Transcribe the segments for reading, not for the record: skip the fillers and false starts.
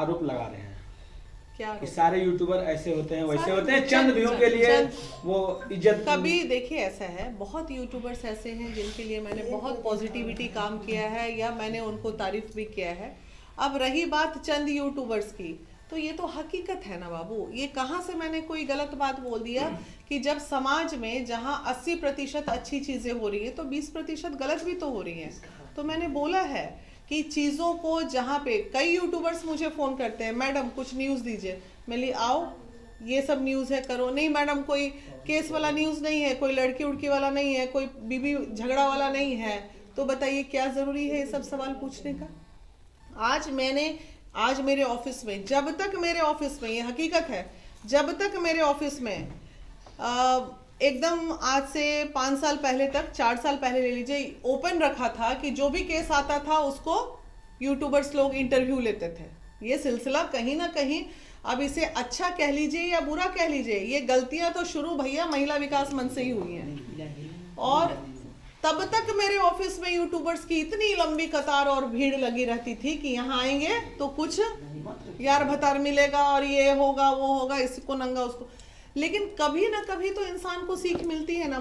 आरोप लगा रहे हैं क्या कि सारे यूट्यूबर ऐसे होते हैं वैसे होते हैं, चंद चंद व्यू के लिए वो इज्जत। कभी देखिए ऐसा है, बहुत यूट्यूबर्स ऐसे हैं जिनके लिए मैंने बहुत पॉजिटिविटी काम किया है या मैंने उनको तारीफ भी किया है। अब रही बात चंद यूट्यूबर्स की, तो ये तो हकीकत है ना बाबू, ये कहाँ से मैंने कोई गलत बात बोल दिया कि जब समाज में जहाँ 80% अच्छी चीजें हो रही है तो 20% गलत भी तो हो रही हैं। तो मैंने बोला है कि चीज़ों को जहाँ पे कई यूट्यूबर्स मुझे फ़ोन करते हैं, मैडम कुछ न्यूज़ दीजिए, मैं ली आओ ये सब न्यूज़ है करो, नहीं मैडम कोई केस वाला न्यूज़ नहीं है, कोई लड़की उड़की वाला नहीं है, कोई बीबी झगड़ा वाला नहीं है, तो बताइए क्या ज़रूरी है ये सब सवाल पूछने का। आज मेरे ऑफिस में, जब तक मेरे ऑफिस में, ये हकीकत है, जब तक मेरे ऑफिस में एकदम आज से 5 साल पहले तक, 4 साल पहले ले लीजिए, ओपन रखा था कि जो भी केस आता था उसको यूट्यूबर्स लोग इंटरव्यू लेते थे। ये सिलसिला कहीं ना कहीं, अब इसे अच्छा कह लीजिए या बुरा कह लीजिए, ये गलतियां तो शुरू भैया महिला विकास मंच से ही हुई हैं। और तब तक मेरे ऑफिस में यूट्यूबर्स की इतनी लंबी कतार और भीड़ लगी रहती थी कि यहाँ आएंगे तो कुछ यार भतार मिलेगा और ये होगा वो होगा, इसको नंगा उसको। लेकिन कभी ना कभी तो इंसान को सीख मिलती है ना।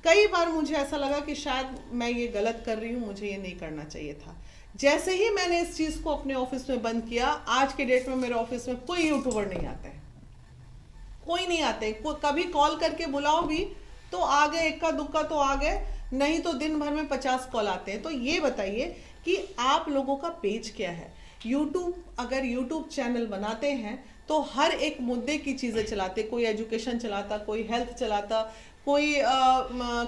कई बार मुझे ऐसा लगा कि शायद मैं ये गलत कर रही हूँ, मुझे ये नहीं करना चाहिए था। जैसे ही मैंने इस चीज को अपने ऑफिस में बंद किया, आज के डेट में मेरे ऑफिस में कोई यूट्यूबर नहीं आता है, कोई नहीं आते। कभी कॉल करके बुलाओ भी तो आ गए, इक्का दुक्का तो आ गए, नहीं तो दिन भर में 50 कॉल आते हैं। तो ये बताइए कि आप लोगों का पेज क्या है। अगर यूट्यूब चैनल बनाते हैं तो हर एक मुद्दे की चीज़ें चलाते, कोई एजुकेशन चलाता, कोई हेल्थ चलाता, कोई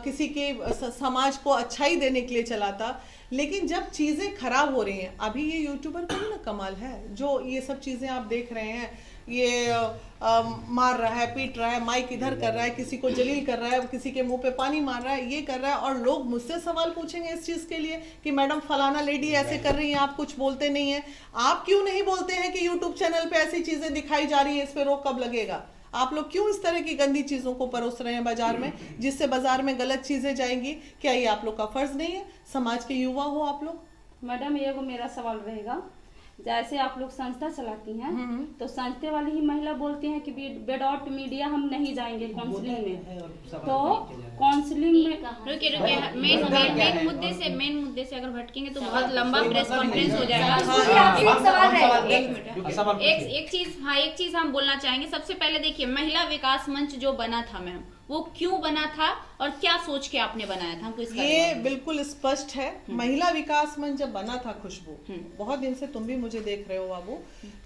किसी के समाज को अच्छाई देने के लिए चलाता। लेकिन जब चीज़ें खराब हो रही हैं, अभी ये यूट्यूबर का ही ना कमाल है, जो ये सब चीज़ें आप देख रहे हैं, ये मार रहा है, पीट रहा है, माइक इधर कर रहा है, किसी को जलील कर रहा है, किसी के मुंह पे पानी मार रहा है, ये कर रहा है, और लोग मुझसे सवाल पूछेंगे इस चीज़ के लिए कि मैडम फलाना लेडी ऐसे कर रही है, आप कुछ बोलते नहीं है। आप क्यों नहीं बोलते हैं कि यूट्यूब चैनल पे ऐसी चीज़ें दिखाई जा रही है, इस पर रोक कब लगेगा? आप लोग क्यों इस तरह की गंदी चीज़ों को परोस रहे हैं बाजार में, जिससे बाजार में गलत चीज़ें जाएंगी? क्या ये आप लोग का फर्ज नहीं है? समाज के युवा हो आप लोग। मैडम ये मेरा सवाल रहेगा, जैसे आप लोग संस्था चलाती हैं तो संस्था वाली ही महिला बोलती हैं कि विदाउट मीडिया हम नहीं जाएंगे काउंसलिंग में, तो काउंसलिंग में रुकिए मेन मुद्दे से अगर भटकेंगे तो बहुत लंबा प्रेस कॉन्फ्रेंस हो जाएगा। एक चीज हम बोलना चाहेंगे। सबसे पहले देखिए, महिला विकास मंच जो बना था मैम, वो क्यों बना था और क्या सोच के आपने बनाया था, हमको इसका ये बिल्कुल स्पष्ट है। महिला विकास मंच जब बना था, खुशबू, बहुत दिन से तुम भी मुझे देख रहे हो बाबू,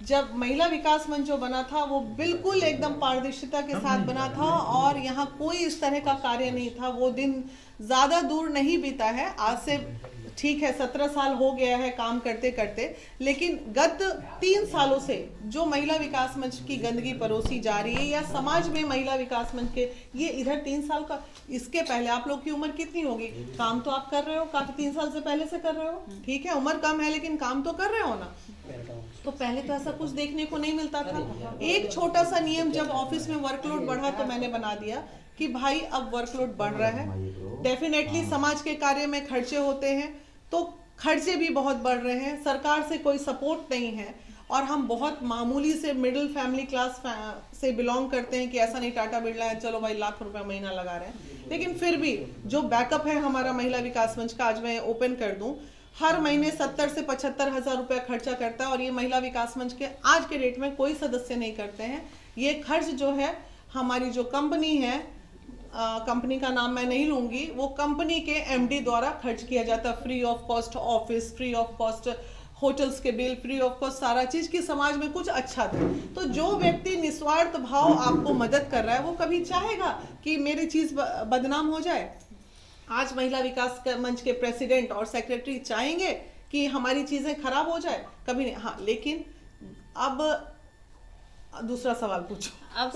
जब महिला विकास मंच जो बना था वो बिल्कुल एकदम पारदर्शिता के साथ बना था और यहाँ कोई इस तरह का कार्य नहीं था। वो दिन ज्यादा दूर नहीं बीता है, आज से ठीक है 17 साल हो गया है काम करते करते, लेकिन गत 3 सालों से जो महिला विकास मंच की गंदगी परोसी जा रही है या समाज में महिला विकास मंच के, ये इधर 3 साल का, इसके पहले आप लोग की उम्र कितनी होगी? काम तो आप कर रहे हो, काफी 3 साल से पहले से कर रहे हो, ठीक है उम्र कम है लेकिन काम तो कर रहे हो ना। तो पहले तो ऐसा कुछ देखने को नहीं मिलता था। एक छोटा सा नियम, जब ऑफिस में वर्कलोड बढ़ा तो मैंने बना दिया कि भाई अब वर्कलोड बढ़ रहा है, डेफिनेटली समाज के कार्य में खर्चे होते हैं, तो खर्चे भी बहुत बढ़ रहे हैं, सरकार से कोई सपोर्ट नहीं है, और हम बहुत मामूली से मिडिल फैमिली क्लास से बिलोंग करते हैं कि ऐसा नहीं टाटा बिरला है चलो भाई लाख रुपए महीना लगा रहे हैं। लेकिन फिर भी जो बैकअप है हमारा महिला विकास मंच का, आज मैं ओपन कर दूं, हर महीने 70 से 75 हजार रुपया खर्चा करता है, और ये महिला विकास मंच के आज के डेट में कोई सदस्य नहीं करते हैं। ये खर्च जो है हमारी जो कंपनी है, कंपनी का नाम मैं नहीं लूंगी, वो कंपनी के एमडी द्वारा खर्च किया जाता, free of cost office, free of cost hotels के बिल, फ्री ऑफ कॉस्ट सारा चीज की समाज में कुछ अच्छा दे। तो जो व्यक्ति निस्वार्थ भाव आपको मदद कर रहा है वो कभी चाहेगा कि मेरी चीज बदनाम हो जाए? आज महिला विकास मंच के प्रेसिडेंट और सेक्रेटरी चाहेंगे कि हमारी चीजें खराब हो जाए? कभी नहीं। हाँ, लेकिन अब दूसरा सवाल पूछो। अब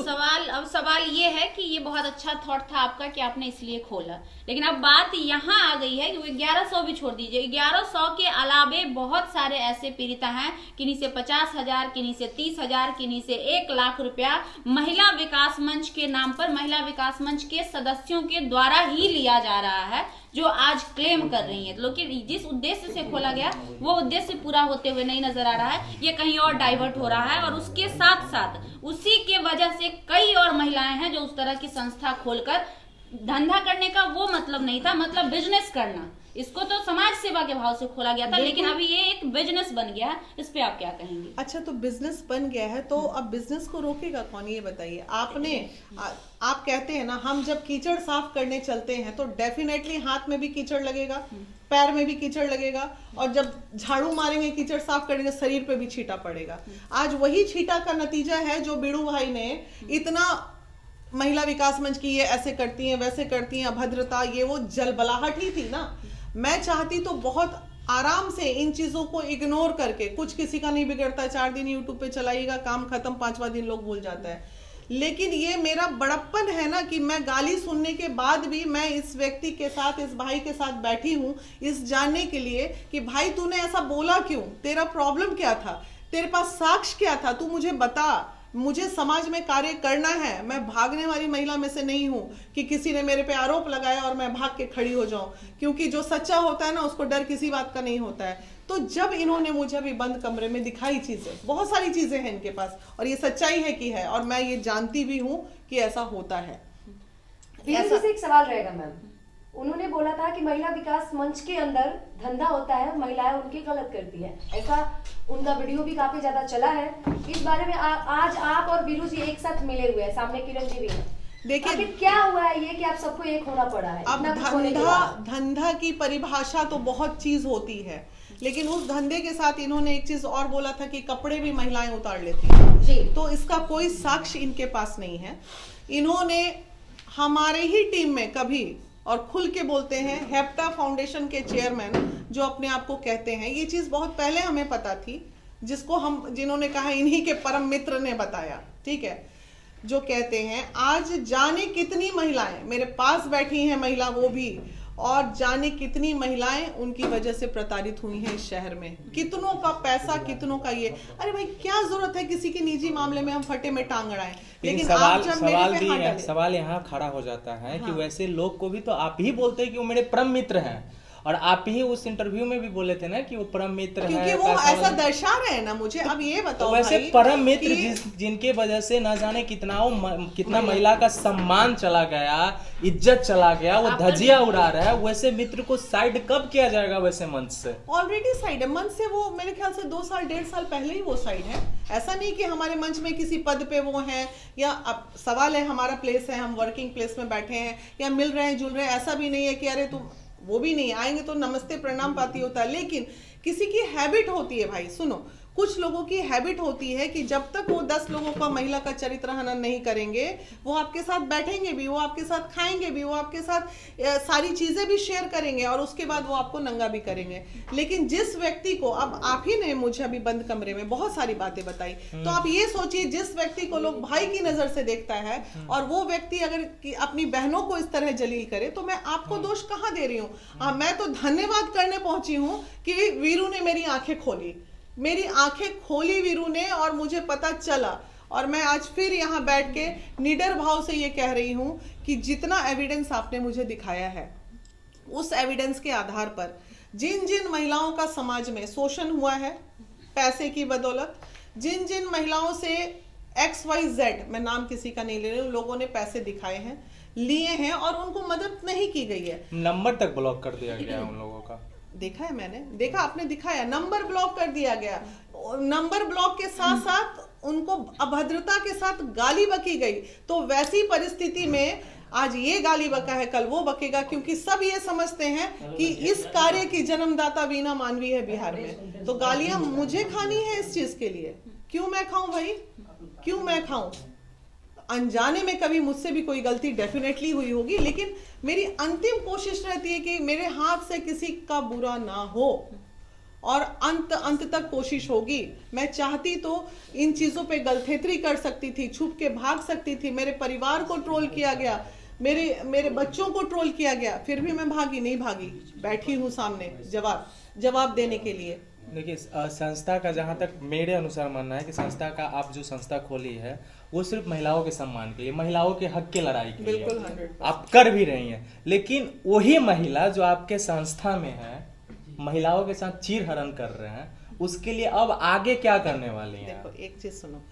सवाल ये है कि ये बहुत अच्छा थॉट था आपका कि आपने इसलिए खोला, लेकिन अब बात यहाँ आ गई है कि 1100 भी छोड़ दीजिए, 1100 के अलावे बहुत सारे ऐसे पीड़िता हैं, किन्हीं से 50,000, किन्हीं से 30,000, किन्हीं से 1 लाख रुपया महिला विकास मंच के नाम पर, महिला विकास मंच के सदस्यों के द्वारा ही लिया जा रहा है, जो आज क्लेम कर रही हैं, लेकिन जिस उद्देश्य से खोला गया वो उद्देश्य पूरा होते हुए नहीं नजर आ रहा है, ये कहीं और डाइवर्ट हो रहा है। और उसके साथ साथ उसी के वजह से कई और महिलाएं हैं जो उस तरह की संस्था खोलकर, धंधा करने का वो मतलब नहीं था, मतलब बिजनेस करना, इसको तो समाज सेवा के भाव से खोला गया था, लेकिन अभी ये एक बिजनेस बन गया है। इस पे आप क्या कहेंगे? अच्छा, तो बिजनेस बन गया है तो अब बिजनेस को रोकेगा कौन, ये बताइए। आप कहते हैं ना, हम जब कीचड़ साफ करने चलते हैं तो डेफिनेटली हाथ में भी कीचड़ लगेगा, पैर में भी कीचड़ लगेगा, और जब झाड़ू मारेंगे कीचड़ साफ करेंगे शरीर पे भी छींटा पड़ेगा। आज वही छींटा का नतीजा है जो बीड़ू भाई ने इतना महिला विकास मंच की ये ऐसे करती हैं वैसे करती हैं, अभद्रता, ये वो जलबलाहट ही थी ना। मैं चाहती तो बहुत आराम से इन चीजों को इग्नोर करके, कुछ किसी का नहीं बिगड़ता, 4 दिन यूट्यूब पे चलाइएगा, काम खत्म, 5वां दिन लोग भूल जाता है। लेकिन ये मेरा बड़प्पन है ना कि मैं गाली सुनने के बाद भी मैं इस व्यक्ति के साथ, इस भाई के साथ बैठी हूँ, इस जानने के लिए कि भाई तूने ऐसा बोला क्यों, तेरा प्रॉब्लम क्या था, तेरे पास साक्ष्य क्या था, तू मुझे बता। मुझे समाज में कार्य करना है, मैं भागने वाली महिला में से नहीं हूं कि किसी ने मेरे पे आरोप लगाया और मैं भाग के खड़ी हो जाऊं, क्योंकि जो सच्चा होता है ना उसको डर किसी बात का नहीं होता है। तो जब इन्होंने मुझे अभी बंद कमरे में दिखाई चीजें, बहुत सारी चीजें हैं इनके पास, और ये सच्चाई है कि है, और मैं ये जानती भी हूँ कि ऐसा होता है। ऐसा से एक सवाल रहेगा मैम, उन्होंने बोला था कि महिला विकास मंच के अंदर धंधा होता है, महिलाएं उनकी गलत करती है, ऐसा उनका वीडियो भी काफी ज्यादा चला है। इस बारे में आज आप और बीरू जी एक साथ मिले हुए हैं, सामने किरण जी भी हैं। देखिए क्या हुआ है ये कि आप सबको एक होना पड़ा है। अब धंधा की परिभाषा तो बहुत चीज होती है, लेकिन उस धंधे के साथ इन्होंने एक चीज और बोला था कि कपड़े भी महिलाएं उतार लेती हैं जी। तो इसका कोई साक्ष्य इनके पास नहीं है। इन्होंने हमारे ही टीम में कभी, और खुल के बोलते हैं, हेप्टा फाउंडेशन के चेयरमैन जो अपने आप को कहते हैं, ये चीज बहुत पहले हमें पता थी, जिन्होंने कहा इन्हीं के परम मित्र ने बताया, ठीक है, जो कहते हैं आज जाने कितनी महिलाएं मेरे पास बैठी हैं, महिला वो भी, और जाने कितनी महिलाएं उनकी वजह से प्रताड़ित हुई हैं इस शहर में, कितनों का पैसा, कितनों का ये। अरे भाई क्या जरूरत है किसी के निजी मामले में हम फटे में टांग अड़ाएं। लेकिन सवाल यहाँ खड़ा हो जाता है कि वैसे लोग को भी तो आप ही बोलते हैं कि वो मेरे परम मित्र हैं, और आप ही उस इंटरव्यू में भी बोले थे ना कि वो परम मित्र क्योंकि है, वो ऐसा दर्शा रहे हैं ना मुझे। अब ये बताओ तो वैसे परम मित्र जिनके वजह से न जाने कितना महिला का सम्मान चला गया, इज्जत चला गया, वो धजिया उड़ा रहा है, वैसे मित्र को साइड कब किया जाएगा वैसे मंच से? ऑलरेडी साइड है मंच से, वो मेरे ख्याल से 2 साल 1.5 साल पहले ही वो साइड है। ऐसा नहीं कि हमारे मंच में किसी पद पे वो हैं, या अब सवाल है हमारा प्लेस है, हम वर्किंग प्लेस में बैठे हैं या मिल रहे हैं जुल रहे हैं, ऐसा भी नहीं है कि अरे तुम, वो भी नहीं आएंगे तो नमस्ते प्रणाम पाती होता है। लेकिन किसी की हैबिट होती है भाई, सुनो, कुछ लोगों की हैबिट होती है कि जब तक वो 10 लोगों का महिला का चरित्र हनन नहीं करेंगे, वो आपके साथ बैठेंगे भी, वो आपके साथ खाएंगे भी, वो आपके साथ सारी चीजें भी शेयर करेंगे, और उसके बाद वो आपको नंगा भी करेंगे। लेकिन जिस व्यक्ति को, अब आप ही ने मुझे अभी बंद कमरे में बहुत सारी बातें बताई, तो आप ये सोचिए जिस व्यक्ति को लोग भाई की नजर से देखता है, और वो व्यक्ति अगर अपनी बहनों को इस तरह जलील करे, तो मैं आपको दोष कहाँ दे रही हूँ? मैं तो धन्यवाद करने पहुंची हूँ कि वीरू ने मेरी आंखें खोली, मेरी आंखें खोली वीरू ने, और मुझे पता चला, और मैं आज फिर यहाँ बैठ के निडर भाव से ये कह रही हूँ कि जितना एविडेंस आपने मुझे दिखाया है, उस एविडेंस के आधार पर जिन जिन महिलाओं का समाज में शोषण हुआ है पैसे की बदौलत, जिन जिन महिलाओं से XYZ, मैं नाम किसी का नहीं ले रही हूँ, लोगों ने पैसे दिखाए हैं, लिए हैं, और उनको मदद नहीं की गई है। नंबर तक ब्लॉक कर दिया गया उन लोगों का, देखा है मैंने, देखा आपने दिखाया, नंबर ब्लॉक कर दिया गया। नंबर ब्लॉक के साथ साथ उनको अभद्रता के साथ गाली बकी गई। तो वैसी परिस्थिति में आज ये गाली बका है, कल वो बकेगा, क्योंकि सब ये समझते हैं कि इस कार्य की जन्मदाता वीना मानवी है बिहार में। तो गालियां मुझे खानी है इस चीज के लिए। क्यों मैं खाऊं भाई, क्यों मैं खाऊं? अनजाने में कभी मुझसे भी कोई गलती डेफिनेटली हुई होगी, लेकिन मेरी अंतिम कोशिश रहती है कि मेरे हाथ से किसी का बुरा ना हो, और अंत तक कोशिश होगी। मैं चाहती तो इन चीजों पे गलथेतरी कर सकती थी, छुप के भाग सकती थी, मेरे परिवार को ट्रोल किया गया, मेरे बच्चों को ट्रोल किया गया, फिर भी मैं भागी नहीं भागी, बैठी हूँ सामने जवाब देने के लिए। देखिए संस्था का जहाँ तक मेरे अनुसार मानना है कि संस्था का आप जो संस्था खोली है वो सिर्फ महिलाओं के सम्मान के लिए, महिलाओं के हक की लड़ाई के लिए बिल्कुल 100%। आप कर भी रही हैं, लेकिन वही महिला जो आपके संस्था में है महिलाओं के साथ चीरहरण कर रहे हैं, उसके लिए अब आगे क्या करने वाली हैं? देखो एक चीज सुनो,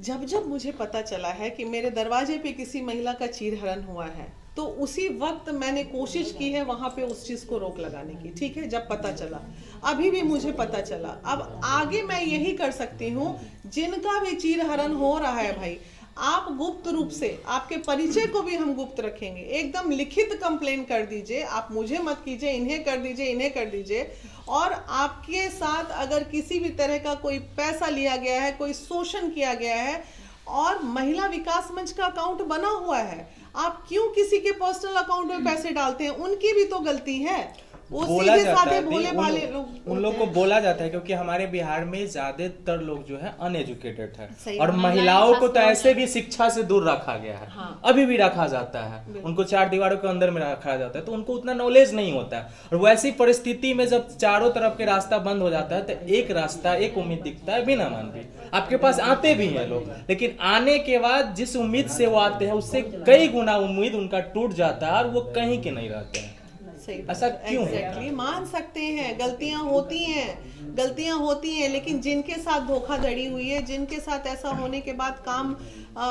जब जब मुझे पता चला है कि मेरे दरवाजे पे किसी महिला का चीरहरण हुआ है तो उसी वक्त मैंने कोशिश की है वहां पे उस चीज को रोक लगाने की, ठीक है, जब पता चला। अभी भी मुझे पता चला, अब आगे मैं यही कर सकती हूँ, जिनका भी चीरहरण हो रहा है भाई, आप गुप्त रूप से, आपके परिचय को भी हम गुप्त रखेंगे, एकदम लिखित कंप्लेन कर दीजिए, आप मुझे मत कीजिए, इन्हें कर दीजिए, इन्हें कर दीजिए। और आपके साथ अगर किसी भी तरह का कोई पैसा लिया गया है, कोई शोषण किया गया है, और महिला विकास मंच का अकाउंट बना हुआ है, आप क्यों किसी के पर्सनल अकाउंट में पैसे डालते हैं? उनकी भी तो गलती है। वो बोला सीधे जाता साधे है भोले उन भाले उन लोग को बोला जाता है क्योंकि हमारे बिहार में ज्यादातर लोग जो है अनएजुकेटेड है सही और बात। महिलाओं को तो ऐसे भी शिक्षा से दूर रखा गया है। हाँ। अभी भी रखा जाता है, उनको 4 दीवारों के अंदर में रखा जाता है, तो उनको उतना नॉलेज नहीं होता है। और वैसी परिस्थिति में जब चारों तरफ के रास्ता बंद हो जाता है तो एक रास्ता, एक उम्मीद दिखता है, बिना मान भी आपके पास आते भी हैं लोग, लेकिन आने के बाद जिस उम्मीद से वो आते हैं उससे कई गुना उम्मीद उनका टूट जाता है और वो कहीं के नहीं रहते हैं। सही ऐसा क्यों है? एग्जैक्टली मान सकते हैं, गलतियां होती हैं, लेकिन जिनके साथ धोखाधड़ी हुई है, जिनके साथ ऐसा होने के बाद काम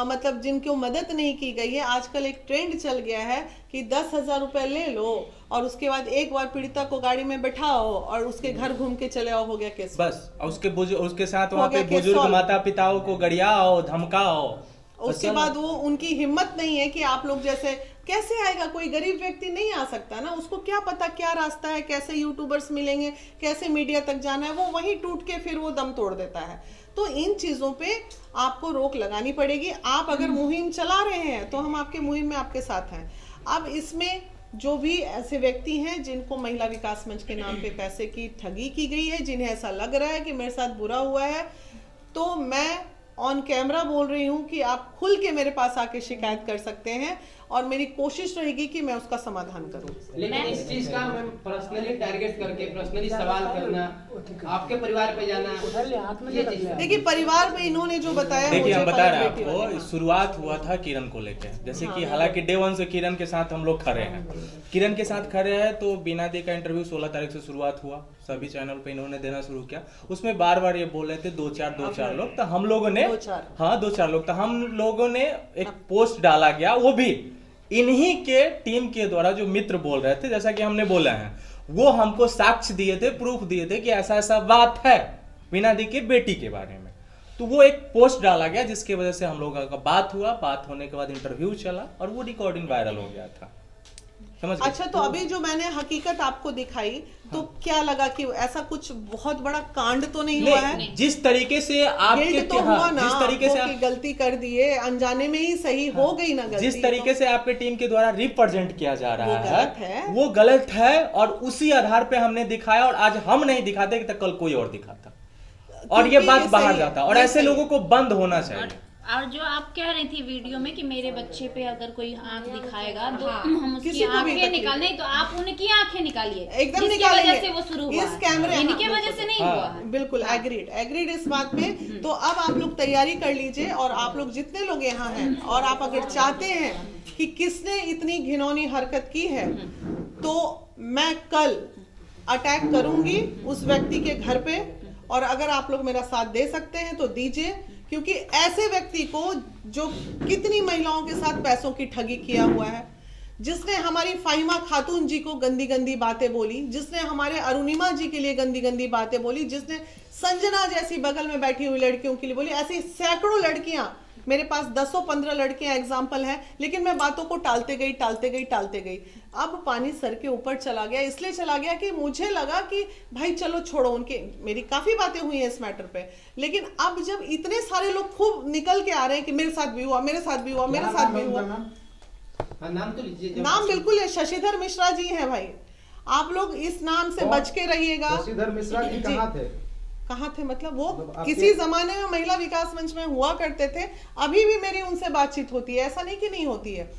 मतलब जिनको मदद नहीं की गई है, आजकल एक ट्रेंड चल गया है कि 10,000 रुपए ले लो और उसके बाद एक बार पीड़िता को गाड़ी में बैठाओ और उसके घर घूम के चले आओ, हो गया केस। बस उसके साथ हो वहाँ गया पे केस बुजुर्ग सॉल्व। माता पिताओं को गरियाओ, धमकाओ, उसके बाद वो उनकी हिम्मत नहीं है कि आप लोग जैसे, कैसे आएगा? कोई गरीब व्यक्ति नहीं आ सकता ना, उसको क्या पता क्या रास्ता है, कैसे यूट्यूबर्स मिलेंगे, कैसे मीडिया तक जाना है, वो वहीं टूट के फिर वो दम तोड़ देता है। तो इन चीजों पे आपको रोक लगानी पड़ेगी। आप अगर मुहिम चला रहे हैं तो हम आपके मुहिम में आपके साथ हैं। अब इसमें जो भी ऐसे व्यक्ति हैं जिनको महिला विकास मंच के नाम पे पैसे की ठगी की गई है, जिन्हें ऐसा लग रहा है कि मेरे साथ बुरा हुआ है, तो मैं ऑन कैमरा बोल रही हूँ कि आप खुल के मेरे पास आके शिकायत कर सकते हैं और मेरी कोशिश रहेगी कि मैं उसका समाधान करूं। लेकिन इस चीज का मैं पर्सनली टारगेट करके पर्सनली सवाल करना, आपके परिवार पे जाना, ये चीज है। देखिए परिवार में इन्होंने जो बताया, देखिए हम मुझे बता रहे हैं बेटी वाली आपको, बात। शुरुआत हुआ था किरण को लेकर, जैसे कि हालांकि डे 1 से किरण के साथ हम लोग खड़े हैं, किरण के साथ खड़े हैं, तो बीना दी का इंटरव्यू 16 तारीख से शुरुआत हुआ, सभी चैनल पे इन्होंने देना शुरू किया। उसमें बार बार ये बोल रहे थे 2-4 लोग, तो हम लोगों ने 2-4 लोग, तो हम लोगों ने एक पोस्ट डाला गया, वो भी इन्हीं के टीम के द्वारा, जो मित्र बोल रहे थे, जैसा कि हमने बोला है, वो हमको साक्ष्य दिए थे, प्रूफ दिए थे कि ऐसा ऐसा बात है बीना दी की बेटी के बारे में। तो वो एक पोस्ट डाला गया जिसकी वजह से हम लोगों का बात हुआ, बात होने के बाद इंटरव्यू चला और वो रिकॉर्डिंग वायरल हो गया था, समझ गए? अच्छा, तो अभी जो मैंने हकीकत आपको दिखाई, तो क्या लगा कि ऐसा कुछ बहुत बड़ा कांड तो नहीं हुआ है? जिस तरीके से आपके गिल्ट तो हुआ ना, जिस तरीके से आपको कि गलती कर दिए, अनजाने में ही सही हो गई ना गलती। जिस तरीके से आपके टीम के द्वारा रिप्रेजेंट किया जा रहा है, वो गलत है और उसी आधार पे हमने दिखाया, और आज हम नहीं दिखाते तो कल कोई और दिखाता और ये बात बाहर जाता, और ऐसे लोगों को बंद होना चाहिए। और जो आप कह रही थी वीडियो में कि मेरे बच्चे पे अगर कोई आंख दिखाएगा तो हाँ, हम उसकी किसी को भी आंखें निकाल, नहीं तो आप उनकी आंखें निकालिए, एकदम जिसकी निकालेंगे। वजह से वो शुरू हुआ इस है। कैमरे, इनके हाँ, वजह से नहीं हाँ, हुआ है। बिल्कुल एग्रीड इस बात में। तो अब आप लोग तैयारी कर लीजिए, और आप लोग जितने लोग यहाँ हैं, और आप अगर चाहते हैं कि किसने इतनी घिनौनी हरकत की है, तो मैं कल अटैक करूंगी उस व्यक्ति के घर पे, और अगर आप लोग मेरा साथ दे सकते हैं तो दीजिए, क्योंकि ऐसे व्यक्ति को जो कितनी महिलाओं के साथ पैसों की ठगी किया हुआ है, जिसने हमारी फाहिमा खातून जी को गंदी गंदी बातें बोली, जिसने हमारे अरुणिमा जी के लिए गंदी गंदी बातें बोली, जिसने संजना जैसी बगल में बैठी हुई लड़कियों के लिए बोली, ऐसी सैकड़ों लड़कियां, मेरे पास 10-15 लड़कियां एग्जाम्पल हैं, लेकिन मैं बातों को टालते गई। अब पानी सर के ऊपर चला गया, इसलिए चला गया कि मुझे लगा कि भाई चलो छोड़ो, उनके मेरी काफी बातें हुई हैं इस मैटर पे, लेकिन अब जब इतने सारे लोग खूब निकल के आ रहे हैं कि मेरे साथ भी हुआ, नाम तो लीजिए। नाम बिल्कुल है, शशिधर मिश्रा जी हैं भाई, आप लोग इस नाम से बच के रहिएगा। शशिधर मिश्रा जी कहाँ थे मतलब वो किसी जमाने में महिला विकास मंच में हुआ करते थे, अभी भी मेरी उनसे बातचीत होती है, ऐसा नहीं कि नहीं होती है।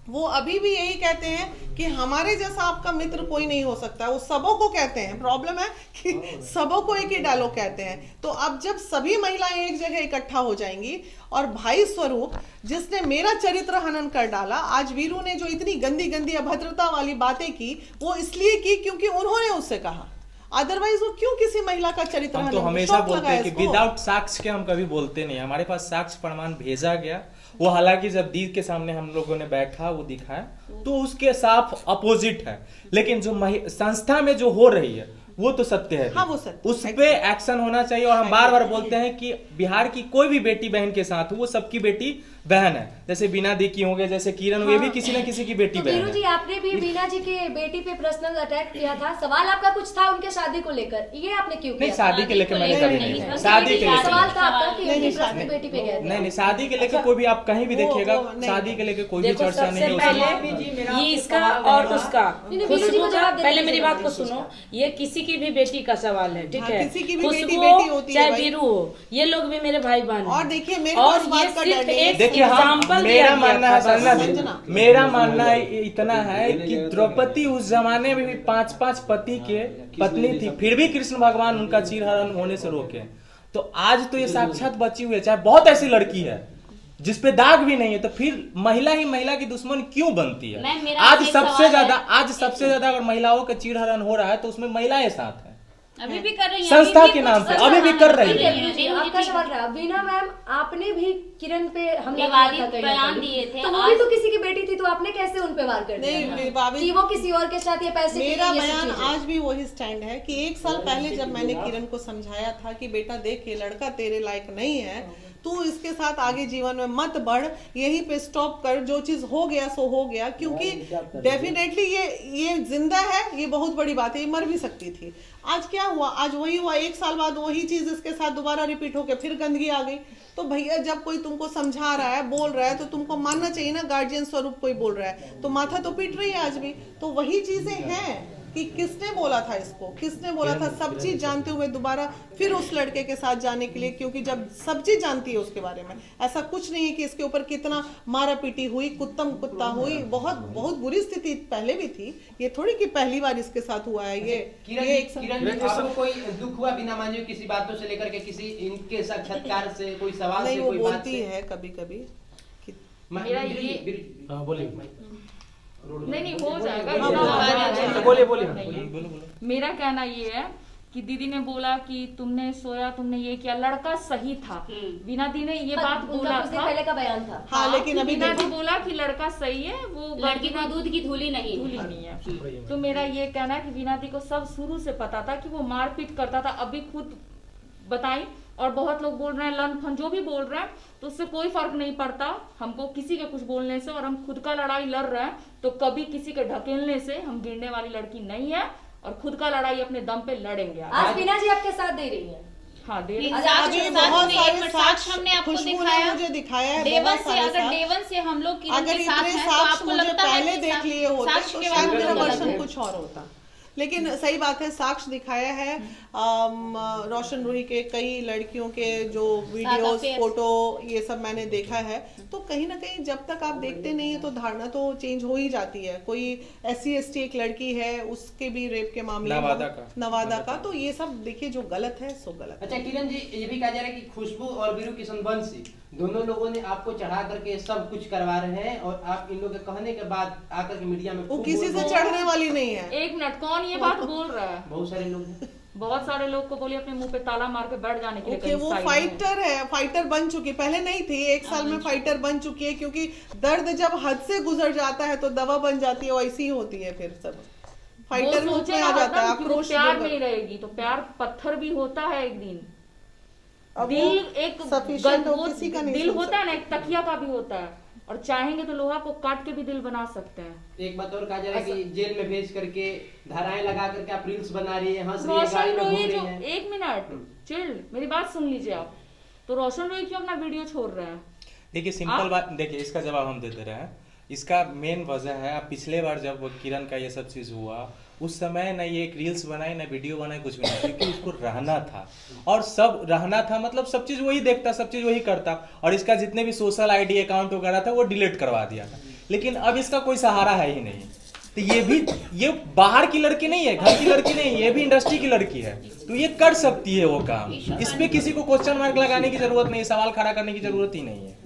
वो अभी भी यही कहते हैं कि हमारे जैसा आपका मित्र कोई नहीं हो सकता। वो सबों को कहते हैं, प्रॉब्लम है कि सबों को एक ही डायलॉग कहते हैं। तो अब जब सभी महिलाएं एक जगह इकट्ठा हो जाएंगी और भाई स्वरूप जिसने मेरा चरित्र हनन कर डाला, आज वीरू ने जो इतनी गंदी गंदी अभद्रता वाली बातें की वो इसलिए की क्योंकि उन्होंने उससे कहा, अदरवाइज वो क्यों किसी महिला का चरित्र हम तो हमेशा बोलते हैं कि विदाउट साक्ष्य के हम कभी बोलते नहीं। हमारे पास साक्ष्य प्रमाण भेजा गया, वो हालांकि जब दीद के सामने हम लोगों ने बैठा वो दिखाया तो उसके साफ अपोजिट है, लेकिन जो संस्था में जो हो रही है वो तो सत्य है। हाँ, वो सत्य। उस पे एक्शन होना चाहिए। और हम बार बार बोलते हैं कि बिहार की कोई भी बेटी बहन के साथ हो, वो सबकी बेटी बहन है। जैसे बीना दी की होंगे, जैसे किरण हुए, भी किसी न किसी की बेटी तो बहन वीरू जी, आपने भी बीना जी के बेटी पे पर्सनल अटैक किया था, सवाल आपका कुछ था उनके शादी को लेकर, ये आपने क्यों किया? नहीं, शादी के लेकर मैंने कभी नहीं, शादी के लेकर सवाल था आपका कि उनकी पर्सनल बेटी पे गए थे। नहीं, शादी के लेकर कोई भी आप कहीं भी देखिएगा, शादी के लेकर कोई भी चर्चा नहीं ये इसका और उसका खुशबू का, पहले मेरी बात को सुनो, ये किसी की भी बेटी का सवाल है, ठीक है? किसी की भी बेटी खुशबू बेटी होती है चाहे भाई। वीरू हो, ये लोग भी मेरे भाई बहन हैं। और देखिए मेरे और पास ये बात का सिर्फ डर नहीं है। एक देखिए एग्जाम्पल मेरा मानना है समझना। मेरा मानना इतना है कि द्रौपदी उस जमाने में भी 5-5 पति के पत्नी थी, फिर भी कृष्ण भगवान उनका चीरहरण होने से रोके। तो आज तो ये साक्षात बची हुई है, चाहे बहुत ऐसी लड़की है जिसपे दाग भी नहीं है, तो फिर महिला ही महिला की दुश्मन क्यों बनती है? आज सबसे ज्यादा अगर महिलाओं का चीरहरण हो रहा है तो उसमें महिलाएं साथ है, अभी भी कर रही हैं, संस्था अभी भी के नाम पे कुछ अभी भी कर रही है। वीरू जी, आपका सवाल रहा, वीना मैम आपने भी किरण पे हमला विवादित किया था कहीं बयान ना कहीं। दिए थे। तो वो भी तो किसी की बेटी थी, तो आपने कैसे उन पे वार कर दिया नहीं, था? विवादित- कि वो किसी और के साथ ये पैसे मेरा के लिए ये सब बयान चीजें। आज भी वही स्टैंड है कि 1 साल पहले जब मैंने किरण को समझाया था कि बेटा देख ये लड़का तेरे लायक नहीं है, तू इसके साथ आगे जीवन में मत बढ़, यहीं पे स्टॉप कर, जो चीज हो गया सो हो गया, क्योंकि डेफिनेटली ये जिंदा है, ये बहुत बड़ी बात है, ये मर भी सकती थी। आज क्या हुआ? आज वही हुआ, 1 साल बाद वही चीज इसके साथ दोबारा रिपीट होके फिर गंदगी आ गई। तो भैया जब कोई तुमको समझा रहा है, बोल रहा है, तो तुमको मानना चाहिए ना, गार्जियन स्वरूप कोई बोल रहा है तो माथा तो पीट रही है आज भी। तो वही चीजें हैं कि किसने बोला था इसको, किसने बोला था, सब चीज जानते हुए दोबारा फिर उस लड़के के साथ जाने के लिए, क्योंकि जब सब चीज जानती है उसके बारे में, ऐसा कुछ नहीं है कि इसके ऊपर कितना मारा पीटी हुई, कुत्ता हुई, बहुत बहुत बुरी स्थिति पहले भी थी, ये थोड़ी कि पहली बार इसके साथ हुआ है। ये किरण जी, आपको कोई दुख हुआ बिना मांगे किसी बातों से लेकर के, किसी इनके साक्षात्कार से, कोई सवाल नहीं, से, वो कोई बात बोलती से? है कभी कभी। मेरा ये नहीं हो जाएगा। मेरा कहना ये है कि दीदी ने बोला कि तुमने सोया, तुमने ये किया, लड़का सही था। बीना दी ने ये बात उनका बोला कुछ दिन था, पहले का बयान था। हाँ, लेकिन अभी बीना दी देखो, बोला कि लड़का सही है, वो लड़की को दूध की धूली नहीं धूली नहीं है। तो मेरा ये कहना है कि बीना दी को सब शुरू से पता था कि वो मारपीट करता था, अभी खुद बताई। और बहुत लोग बोल रहे हैं लन फन, जो भी बोल रहे हैं, तो उससे कोई फर्क नहीं पड़ता हमको किसी के कुछ बोलने से। और हम खुद का लड़ाई लड़ रहे हैं तो कभी किसी के ढकेलने से हम गिरने वाली लड़की नहीं है, और खुद का लड़ाई अपने दम पे लड़ेंगे। आज बीना जी आपके साथ दे रही है। हाँ, दे अभी बहुत सारे साक्ष्य हमने आपको खुशबू ने दिखाया, मुझे दिखाया है, देवन बहुत से, सारे अगर साक्ष्य। देवन से हम लोग किरण अगर के साथ इतने हैं तो साक्ष्य आपको मुझे लगता है पहले कि देख लिए होते साक्ष्य तो के शायद बारे में मेरा गलत वर्षन है। कुछ और होता। लेकिन सही बात है, साक्ष्य दिखाया है। रोशन रूही के कई लड़कियों के जो वीडियोस, affairs। फोटो, ये सब मैंने देखा है। तो कहीं ना कहीं जब तक आप देखते नहीं है तो धारणा तो चेंज हो ही जाती है। कोई SC/ST एक लड़की है, उसके भी रेप के मामले, नवादा का, तो ये सब देखिए जो गलत है सो गलत। अच्छा किरण जी, ये भी कहा जा रहा है कि खुशबू और वीरू किशन बंसी दोनों लोगों ने आपको चढ़ा करके सब कुछ करवा रहे हैं, और आप इन लोगों के कहने के बाद आकर के मीडिया में वो खूब किसी से चढ़ने वाली नहीं है। एक मिनट, कौन ये बात बोल रहा है? बहुत सारे लोग बहुत सारे लोग को बोलिए अपने मुंह पे ताला मार के बैठ जाने के लिए। ओके, वो फाइटर है, फाइटर बन चुकी, पहले नहीं थी, 1 साल में फाइटर बन चुकी है। क्योंकि दर्द जब हद से गुजर जाता है तो दवा बन जाती है, वैसी ही होती है फिर सब फाइटर रूप में आ जाता है, आक्रोश। प्यार नहीं रहेगी तो प्यार पत्थर भी होता है एक दिन। दिल एक किसी का नहीं दिल होता है ना, एक तकिया का भी होता है, और चाहेंगे तो लोहा को काट के भी दिल बना सकते हैं। एक बात और कहा जा रहा है कि जेल में भेज करके धाराएं लगा करके आप रील्स बना रही है, हंस रही है, गाड़ी में घूम रही है। एक मिनट चिल, मेरी बात सुन लीजिए आप। तो रोशन रोही क्यों अपना वीडियो छोड़ रहे हैं? देखिए सिंपल बात, देखिए इसका जवाब हम दे दे रहे हैं। इसका मेन वजह है, पिछले बार जब किरण का ये सब चीज हुआ उस समय ना ये एक रील्स बनाई ना वीडियो बनाई, कुछ भी नहीं, क्योंकि उसको रहना था और सब रहना था, मतलब सब चीज वही देखता, सब चीज वही करता। और इसका जितने भी सोशल आईडी अकाउंट वगैरह था वो डिलीट करवा दिया था, लेकिन अब इसका कोई सहारा है ही नहीं। तो ये बाहर की लड़की नहीं है, घर की लड़की नहीं है, ये भी इंडस्ट्री की लड़की है, तो ये कर सकती है वो काम। इस पे किसी को क्वेश्चन मार्क लगाने की जरूरत नहीं, सवाल खड़ा करने की जरूरत ही नहीं है।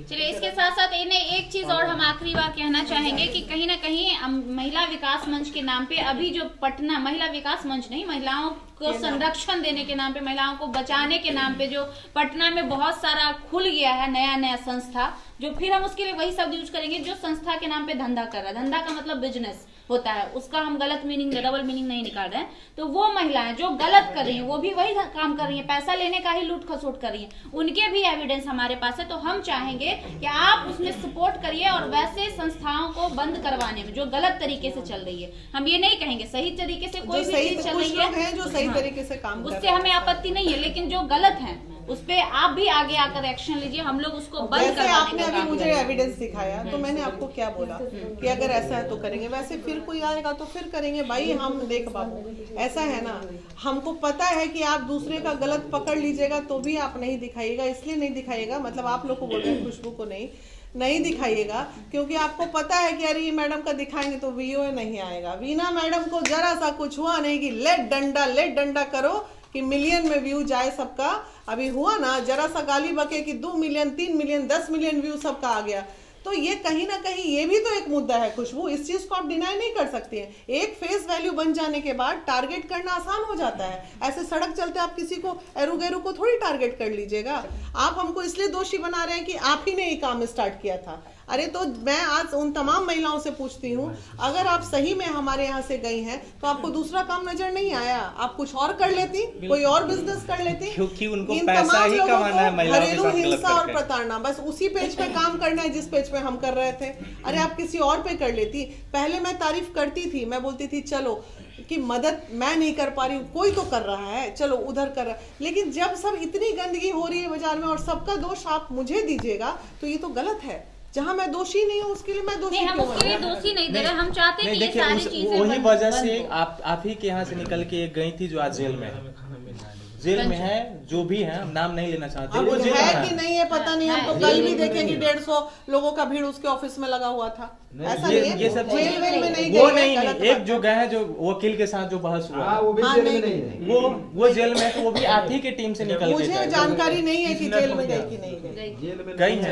चलिए, इसके साथ साथ इन्हें एक चीज और हम आखिरी बार कहना चाहेंगे कि कहीं ना कहीं महिला विकास मंच के नाम पे अभी जो पटना महिला विकास मंच नहीं, महिलाओं को संरक्षण देने के नाम पे, महिलाओं को बचाने के नाम पे जो पटना में बहुत सारा खुल गया है नया नया संस्था, जो फिर हम उसके लिए वही शब्द यूज करेंगे जो संस्था के नाम पे धंधा कर रहा है। धंधा का मतलब बिजनेस होता है, उसका हम गलत मीनिंग, डबल मीनिंग नहीं निकाल रहे हैं। तो वो महिलाएं जो गलत कर रही हैं, वो भी वही काम कर रही हैं, पैसा लेने का ही लूट खसोट कर रही हैं, उनके भी एविडेंस हमारे पास है। तो हम चाहेंगे कि आप उसमें सपोर्ट करिए और वैसे संस्थाओं को बंद करवाने में जो गलत तरीके से चल रही है, हम ये नहीं कहेंगे सही तरीके से कोई भी चीज चल रही है जो सही तरीके से काम कर उससे हमें आपत्ति नहीं है, लेकिन जो गलत है उस पे आप भी आगे आकर एक्शन लीजिए, हम लोग उसको बंद करवाने आपने अभी मुझे एविडेंस दिखाया तो मैंने आपको क्या बोला कि अगर ऐसा है तो करेंगे, वैसे फिर कोई आएगा तो फिर करेंगे। भाई हम देख बाबू, ऐसा है ना, हमको पता है कि आप दूसरे का गलत पकड़ लीजिएगा तो भी आप नहीं दिखाइएगा, इसलिए नहीं दिखाइएगा, मतलब आप लोग को बोल रहे हैं, खुशबू को नहीं दिखाइएगा, क्योंकि आपको पता है कि अरे ये मैडम का दिखाएंगे तो वीओ नहीं आएगा। वीना मैडम को जरा सा कुछ हुआ नहीं कि लेट डंडा करो कि मिलियन में व्यू जाए सबका। अभी हुआ ना, जरा सा गाली बके कि 2 मिलियन 3 मिलियन 10 मिलियन व्यू सबका आ गया। तो ये कहीं ना कहीं ये भी तो एक मुद्दा है खुशबू, इस चीज को आप डिनाई नहीं कर सकती हैं। एक फेस वैल्यू बन जाने के बाद टारगेट करना आसान हो जाता है। ऐसे सड़क चलते आप किसी को एरू गैरू को थोड़ी टारगेट कर लीजिएगा। आप हमको इसलिए दोषी बना रहे हैं कि आप ही ने ये काम स्टार्ट किया था। अरे तो मैं आज उन तमाम महिलाओं से पूछती हूँ, अगर आप सही में हमारे यहाँ से गई हैं तो आपको दूसरा काम नजर नहीं आया, आप कुछ और कर लेती, कोई और बिजनेस कर लेती, क्योंकि उनको पैसा ही कमाना है, महिलाओं के साथ गलत हिंसा और प्रताड़ना, बस उसी पेज पे काम करना है जिस पेज पे हम कर रहे थे। अरे आप किसी और पे कर लेती। पहले मैं तारीफ करती थी, मैं बोलती थी चलो कि मदद मैं नहीं कर पा रही हूँ, कोई तो कर रहा है, चलो उधर कर रहा है। लेकिन जब सब इतनी गंदगी हो रही है बाजार में और सबका दोष आप मुझे दीजिएगा तो ये तो गलत है। जहाँ मैं दोषी नहीं हूँ उसके लिए मैं दोषी नहीं, हम उसके लिए दोषी नहीं दे रहे, हम चाहते हैं कि ये सारी चीजें वही वजह से आप ही के यहाँ से निकल के एक गई थी जो आज जेल में है, जेल में है, जो भी है, हम नाम नहीं लेना चाहते, वो जेल है कि नहीं है पता नहीं, हमको कल भी देखे कि 150 लोगों का भीड़ उसके ऑफिस में लगा हुआ था। ऐसा नहीं है, ये सब जेल वेल में नहीं वो गए, नहीं, गलत एक जो गए हैं जो वकील के साथ जो बहस हुआ, वो भी जेल में नहीं है, वो जेल में, तो वो भी आप ही की टीम से निकल के मुझे जानकारी नहीं है कि जेल में गई कि नहीं गई। गई है,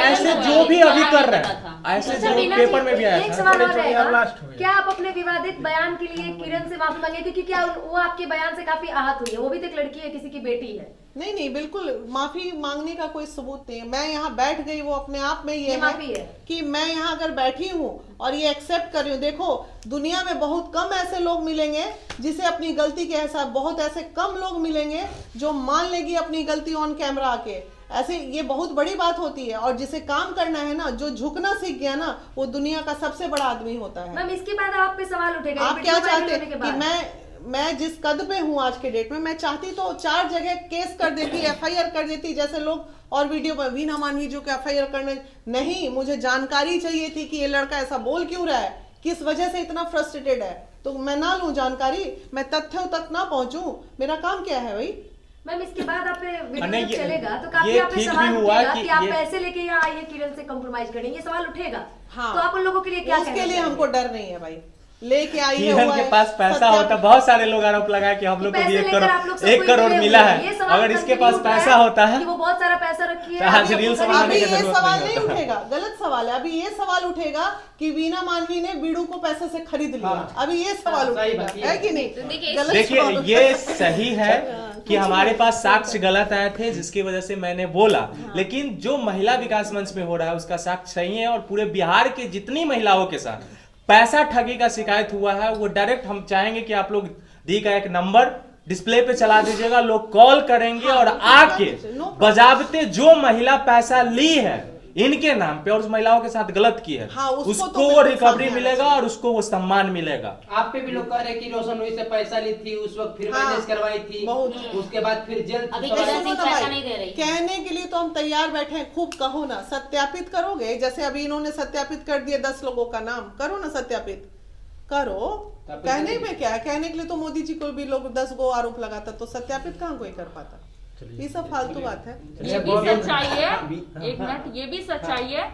ऐसे जो भी अभी कर रहे हैं, ऐसे जो पेपर में भी आया एक था। सवाल और रहेगा, क्या आप अपने विवादित बयान के लिए किरण से माफी मांगे, क्योंकि क्या वो आपके बयान से काफी आहत हुई है, वो भी तो एक लड़की है, किसी की बेटी है। नहीं बिल्कुल माफी मांगने का कोई सबूत नहीं है। मैं यहाँ बैठ गई, वो अपने आप में ये माफी है कि मैं यहाँ अगर बैठी हूँ और ये एक्सेप्ट कर रही हूँ। देखो दुनिया में बहुत कम ऐसे लोग मिलेंगे जिसे अपनी गलती के एहसास, बहुत ऐसे कम लोग मिलेंगे जो मान लेगी अपनी गलती ऑन कैमरा आके, ऐसे ये बहुत बड़ी बात होती है। और जिसे काम करना है ना, जो झुकना सीख गया ना, वो दुनिया का सबसे बड़ा आदमी होता है। मैम इसके बाद आप पे सवाल उठेगा, आप क्या चाहते हैं कि मैं जिस कद पे हूँ आज के डेट में, मैं चाहती तो 4 जगह केस कर देती, FIR कर देती, जैसे लोग और वीडियो पर वीना मानवी जो कि FIR करने नहीं। मुझे जानकारी चाहिए थी कि ये लड़का ऐसा बोल क्यों रहा है, किस वजह से इतना फ्रस्ट्रेटेड है, तो मैं ना लूं जानकारी, मैं तथ्यों तक ना पहुंचूं, मेरा काम क्या है भाई। मैम इसके बाद आप वीडियो चलेगा तो काफी आप पे सवाल उठेगा कि आप पैसे लेके यहाँ आइए किरण से कॉम्प्रोमाइज करेंगे, ये सवाल उठेगा। हाँ, तो आप उन लोगों के लिए क्या उसके लिए हमको डर नहीं है भाई, लेके आई है। किरण के पास पैसा होता, बहुत सारे लोग आरोप लगाए कि हम लोग को भी 1 करोड़ मिला है, अगर इसके पास पैसा होता है, वो बहुत सारा पैसा रखी है। अभी ये सवाल नहीं उठेगा, गलत सवाल है। अभी ये सवाल उठेगा कि वीना मानवी ने बीड़ू को पैसे से खरीद लिया, अभी ये सवाल उठेगा, है कि नहीं? देखिए ये सही है कि हमारे पास साक्ष्य गलत आए थे जिसकी वजह से मैंने बोला, लेकिन जो महिला विकास मंच में हो रहा है उसका साक्ष्य सही है। और पूरे बिहार के जितनी महिलाओं के साथ पैसा ठगी का शिकायत हुआ है, वो डायरेक्ट हम चाहेंगे कि आप लोग दी का एक नंबर डिस्प्ले पे चला दीजिएगा, लोग कॉल करेंगे और आके बजाबते जो महिला पैसा ली है इनके नाम पे और उस महिलाओं के साथ गलत की है, उसको वो रिकवरी मिलेगा और उसको वो सम्मान मिलेगा। आप पे भी लोग कह रहे हैं कि रोशन हुई से पैसा ली थी, उस वक्त फिर मैनेज करवाई थी, उसके बाद फिर जेल। कहने के लिए तो हम तैयार बैठे हैं, खूब कहो ना, सत्यापित करोगे, जैसे अभी इन्होंने सत्यापित कर दिया 10 लोगों का नाम, करो ना सत्यापित करो। कहने में क्या है, कहने के लिए तो मोदी जी को भी लोग 10 गो आरोप लगाता, तो सत्यापित कहाँ कोई कर पाता। ये सब फालतू बात है। ये भी सच्चाई है, एक मिनट, ये भी सच्चाई है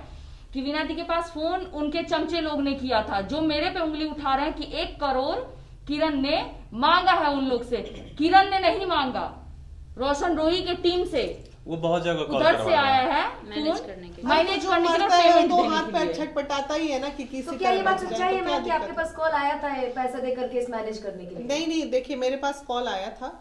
कि वीना दी के पास फोन उनके चमचे लोग ने किया था, जो मेरे पे उंगली उठा रहे हैं कि 1 करोड़ किरण ने मांगा है उन लोग से। किरण ने नहीं मांगा, रोशन रोही के टीम से, वो बहुत जगह कॉल उधर से आया है मैनेज फोन, करने के लिए। मैनेज जो करने के लिए, मरता है पेमेंट तो देने हाथ के पैर लिए। छटपटाता ही है ना कि किसी तो क्या ये बात तरह बच सच्चाई जाए, है तो क्या मैम कि आपके दिक्कत पास कॉल आया था ये पैसा देकर केस मैनेज करने के लिए? नहीं नहीं, देखिए मेरे पास कॉल आया था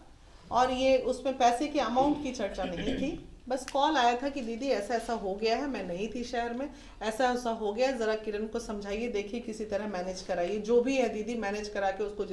और ये उसमें पैसे के अमाउंट की चर्चा नहीं थी, बस कॉल आया था कि दीदी ऐसा ऐसा हो गया है, मैं नहीं थी शहर में, ऐसा ऐसा हो गया, जरा किरण को समझाइए, देखिए किसी तरह मैनेज कराइए, जो भी है दीदी मैनेज करा के उसको